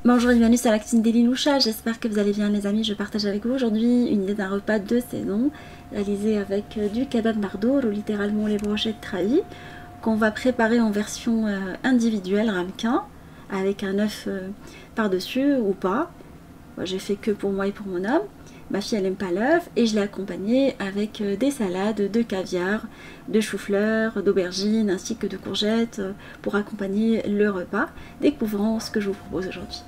Bonjour et bienvenue sur la cuisine d'Eliloucha, j'espère que vous allez bien les amis. Je partage avec vous aujourd'hui une idée d'un repas de saison réalisé avec du kebab mardour ou littéralement les brochettes trahies qu'on va préparer en version individuelle ramequin avec un œuf par-dessus ou pas. Moi, j'ai fait que pour moi et pour mon homme. Ma fille elle aime pas l'œuf et je l'ai accompagné avec des salades de caviar, de chou-fleur, d'aubergines ainsi que de courgettes pour accompagner le repas. Découvrons ce que je vous propose aujourd'hui.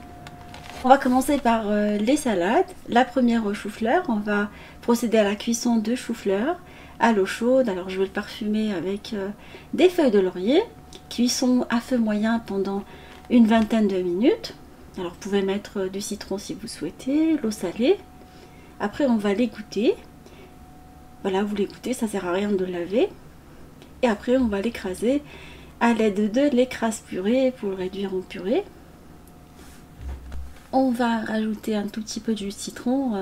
On va commencer par les salades. La première au chou-fleur, on va procéder à la cuisson de chou-fleur à l'eau chaude. Alors je vais le parfumer avec des feuilles de laurier. Cuisson à feu moyen pendant une vingtaine de minutes. Alors vous pouvez mettre du citron si vous souhaitez, l'eau salée. Après on va l'égoutter. Voilà, vous l'égouttez, ça sert à rien de le laver. Et après on va l'écraser à l'aide de l'écrase purée pour le réduire en purée. On va rajouter un tout petit peu de jus de citron,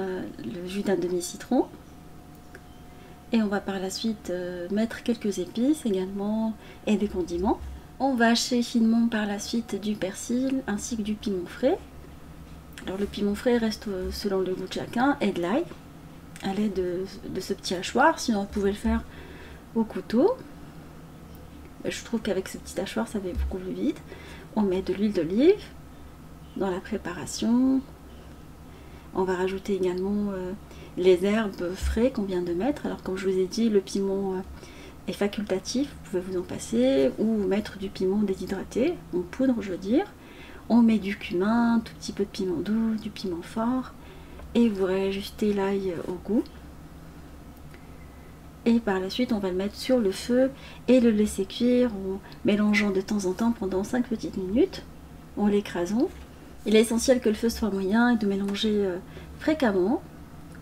le jus d'un demi-citron. Et on va par la suite mettre quelques épices également et des condiments. On va hacher finement par la suite du persil ainsi que du piment frais. Alors le piment frais reste selon le goût de chacun et de l'ail à l'aide de ce petit hachoir. Sinon vous pouvez le faire au couteau. Je trouve qu'avec ce petit hachoir ça va beaucoup plus vite. On met de l'huile d'olive dans la préparation. On va rajouter également les herbes frais qu'on vient de mettre. Alors comme je vous ai dit, le piment est facultatif, vous pouvez vous en passer ou mettre du piment déshydraté, en poudre je veux dire. On met du cumin, un tout petit peu de piment doux, du piment fort et vous réajustez l'ail au goût. Et par la suite on va le mettre sur le feu et le laisser cuire en mélangeant de temps en temps pendant 5 petites minutes, en l'écrasant. Il est essentiel que le feu soit moyen et de mélanger fréquemment.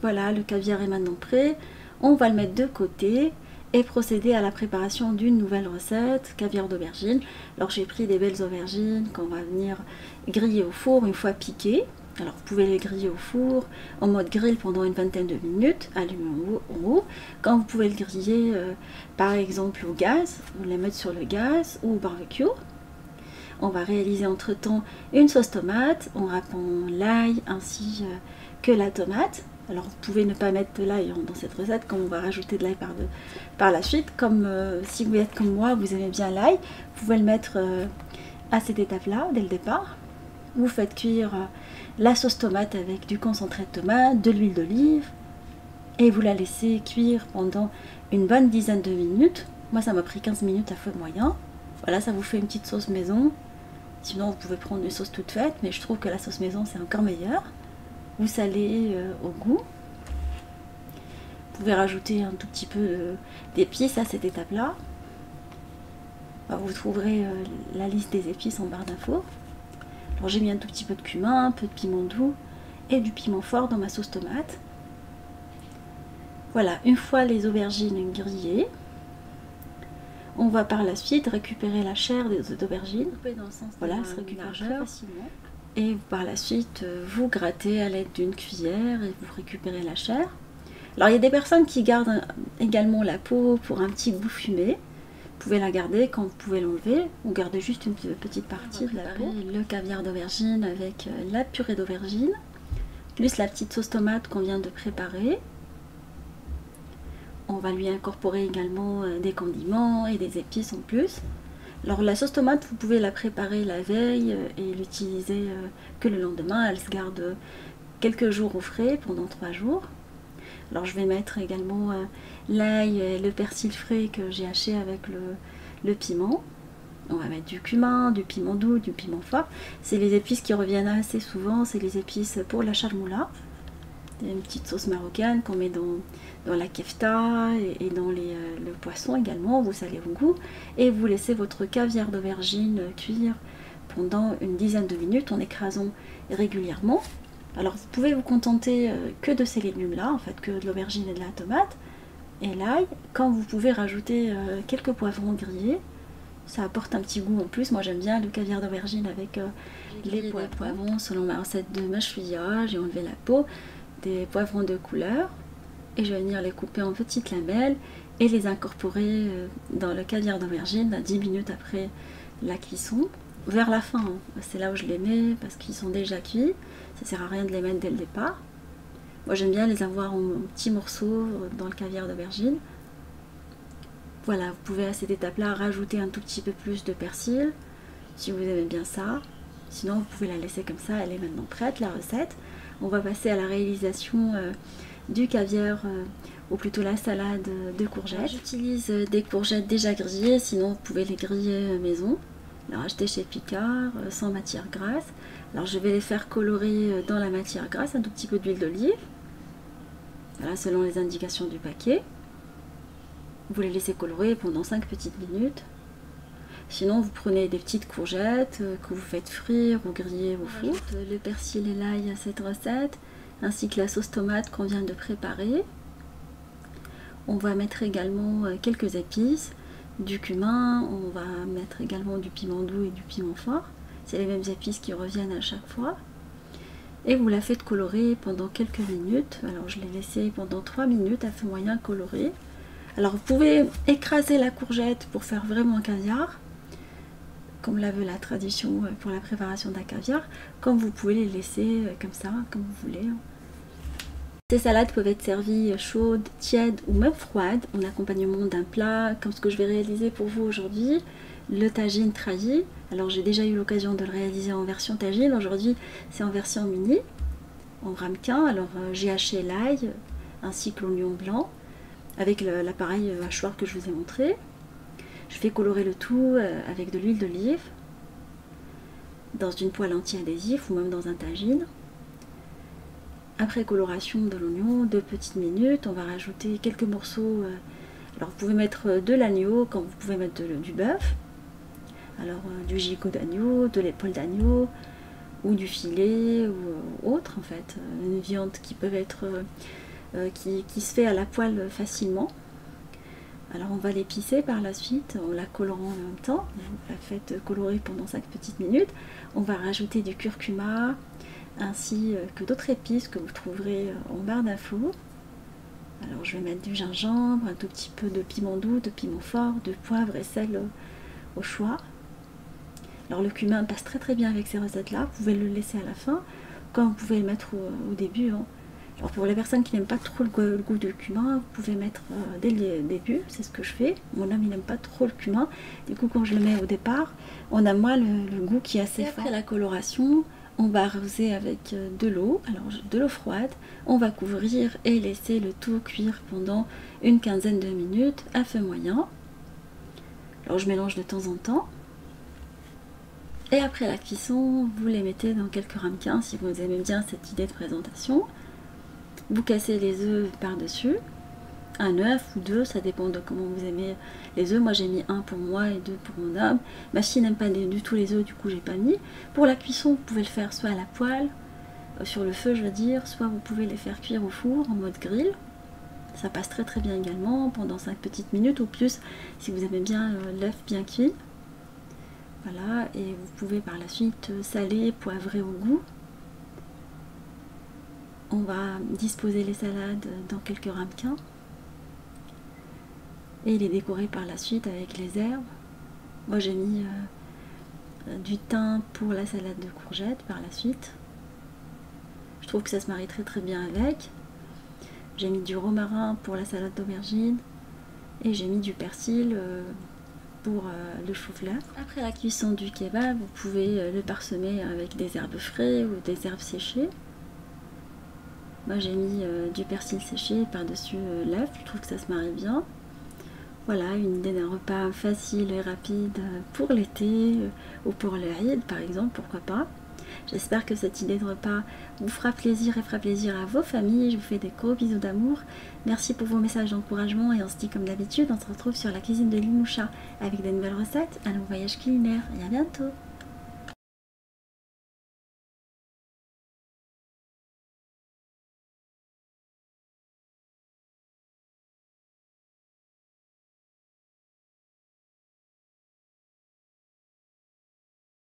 Voilà, le caviar est maintenant prêt. On va le mettre de côté et procéder à la préparation d'une nouvelle recette, caviar d'aubergine. Alors j'ai pris des belles aubergines qu'on va venir griller au four une fois piquées. Alors vous pouvez les griller au four en mode grill pendant une vingtaine de minutes, allumé en haut. Quand vous pouvez le griller par exemple au gaz, vous les mettre sur le gaz ou au barbecue. On va réaliser entre temps une sauce tomate en râpant l'ail ainsi que la tomate. Alors vous pouvez ne pas mettre de l'ail dans cette recette comme on va rajouter de l'ail par la suite. Comme si vous êtes comme moi, vous aimez bien l'ail, vous pouvez le mettre à cette étape là dès le départ. Vous faites cuire la sauce tomate avec du concentré de tomate, de l'huile d'olive et vous la laissez cuire pendant une bonne dizaine de minutes. Moi ça m'a pris 15 minutes à feu moyen. Voilà, ça vous fait une petite sauce maison. Sinon, vous pouvez prendre une sauce toute faite, mais je trouve que la sauce maison, c'est encore meilleur. Vous salez au goût. Vous pouvez rajouter un tout petit peu d'épices à cette étape-là. Vous trouverez la liste des épices en barre d'infos. Alors, j'ai mis un tout petit peu de cumin, un peu de piment doux et du piment fort dans ma sauce tomate. Voilà, une fois les aubergines grillées, on va par la suite récupérer la chair des aubergines. Voilà, ça se récupère très facilement. Et par la suite, vous grattez à l'aide d'une cuillère et vous récupérez la chair. Alors il y a des personnes qui gardent également la peau pour un petit goût fumé. Vous pouvez la garder quand vous pouvez l'enlever ou garder juste une petite partie de la peau. Le caviar d'aubergine avec la purée d'aubergine, plus la petite sauce tomate qu'on vient de préparer. On va lui incorporer également des condiments et des épices en plus. Alors la sauce tomate, vous pouvez la préparer la veille et l'utiliser que le lendemain. Elle se garde quelques jours au frais, pendant 3 jours. Alors je vais mettre également l'ail et le persil frais que j'ai haché avec le piment. On va mettre du cumin, du piment doux, du piment fort. C'est les épices qui reviennent assez souvent, c'est les épices pour la charmoula. Une petite sauce marocaine qu'on met dans la kefta et dans le poisson également, vous salez au goût et vous laissez votre caviar d'aubergine cuire pendant une dizaine de minutes en écrasant régulièrement. Alors vous pouvez vous contenter que de ces légumes là, en fait que de l'aubergine et de la tomate et l'ail. Quand vous pouvez rajouter quelques poivrons grillés, ça apporte un petit goût en plus. Moi j'aime bien le caviar d'aubergine avec les poivrons selon ma recette de mashwia. J'ai enlevé la peau, des poivrons de couleur et je vais venir les couper en petites lamelles et les incorporer dans le caviar d'aubergine 10 minutes après la cuisson. vers la fin, hein. C'est là où je les mets parce qu'ils sont déjà cuits. Ça sert à rien de les mettre dès le départ. Moi j'aime bien les avoir en petits morceaux dans le caviar d'aubergine. Voilà, vous pouvez à cette étape-là rajouter un tout petit peu plus de persil si vous aimez bien ça. Sinon vous pouvez la laisser comme ça, elle est maintenant prête la recette. On va passer à la réalisation du caviar, ou plutôt la salade de courgettes. J'utilise des courgettes déjà grillées, sinon vous pouvez les griller maison. Alors acheter chez Picard, sans matière grasse. Alors je vais les faire colorer dans la matière grasse, un tout petit peu d'huile d'olive. Voilà, selon les indications du paquet. Vous les laissez colorer pendant 5 petites minutes. Sinon vous prenez des petites courgettes que vous faites frire ou griller au four. Le persil et l'ail à cette recette, ainsi que la sauce tomate qu'on vient de préparer. On va mettre également quelques épices, du cumin, on va mettre également du piment doux et du piment fort. C'est les mêmes épices qui reviennent à chaque fois. Et vous la faites colorer pendant quelques minutes. Alors je l'ai laissé pendant 3 minutes à feu moyen coloré. Alors vous pouvez écraser la courgette pour faire vraiment un caviar, comme la veut la tradition pour la préparation d'un caviar, comme vous pouvez les laisser comme ça, comme vous voulez. Ces salades peuvent être servies chaudes, tièdes ou même froides en accompagnement d'un plat comme ce que je vais réaliser pour vous aujourd'hui, le tagine trahi. Alors j'ai déjà eu l'occasion de le réaliser en version tagine, aujourd'hui c'est en version mini, en ramequin. Alors j'ai haché l'ail ainsi que l'oignon blanc avec l'appareil hachoir que je vous ai montré. Je fais colorer le tout avec de l'huile d'olive dans une poêle anti-adhésif ou même dans un tagine. Après coloration de l'oignon, 2 petites minutes, on va rajouter quelques morceaux. Alors vous pouvez mettre de l'agneau, comme vous pouvez mettre du bœuf. Alors du gigot d'agneau, de l'épaule d'agneau, ou du filet, ou autre en fait. Une viande qui peut être qui se fait à la poêle facilement. Alors on va l'épicer par la suite en la colorant en même temps. Vous la faites colorer pendant 5 petites minutes. On va rajouter du curcuma ainsi que d'autres épices que vous trouverez en barre d'infos. Alors je vais mettre du gingembre, un tout petit peu de piment doux, de piment fort, de poivre et sel au choix. Alors le cumin passe très très bien avec ces recettes là. Vous pouvez le laisser à la fin, comme vous pouvez le mettre au début, hein. Alors pour les personnes qui n'aiment pas trop le goût du cumin, vous pouvez mettre dès le début, c'est ce que je fais. Mon homme il n'aime pas trop le cumin, du coup quand je le mets au départ, on a moins le goût qui est assez fort. Après la coloration, on va arroser avec de l'eau, alors de l'eau froide, on va couvrir et laisser le tout cuire pendant une quinzaine de minutes à feu moyen. Alors je mélange de temps en temps. Et après la cuisson, vous les mettez dans quelques ramequins si vous aimez bien cette idée de présentation. Vous cassez les œufs par-dessus, un œuf ou 2, ça dépend de comment vous aimez les œufs. Moi j'ai mis 1 pour moi et 2 pour mon homme. Ma fille n'aime pas du tout les œufs, du coup j'ai pas mis. Pour la cuisson, vous pouvez le faire soit à la poêle, sur le feu je veux dire, soit vous pouvez les faire cuire au four en mode grill. Ça passe très très bien également pendant 5 petites minutes ou plus si vous aimez bien l'œuf bien cuit. Voilà, et vous pouvez par la suite saler, poivrer au goût. On va disposer les salades dans quelques ramequins et les décorer par la suite avec les herbes. Moi j'ai mis du thym pour la salade de courgettes par la suite. Je trouve que ça se marie très très bien avec. J'ai mis du romarin pour la salade d'aubergine et j'ai mis du persil pour le chou-fleur. Après la cuisson du kebab, vous pouvez le parsemer avec des herbes fraîches ou des herbes séchées. Moi j'ai mis du persil séché par-dessus l'œuf, je trouve que ça se marie bien. Voilà, une idée d'un repas facile et rapide pour l'été ou pour le Eid par exemple, pourquoi pas. J'espère que cette idée de repas vous fera plaisir et fera plaisir à vos familles. Je vous fais des gros bisous d'amour. Merci pour vos messages d'encouragement et on se dit comme d'habitude, on se retrouve sur la cuisine de Limoucha avec des nouvelles recettes. Allons, voyage culinaire et à bientôt.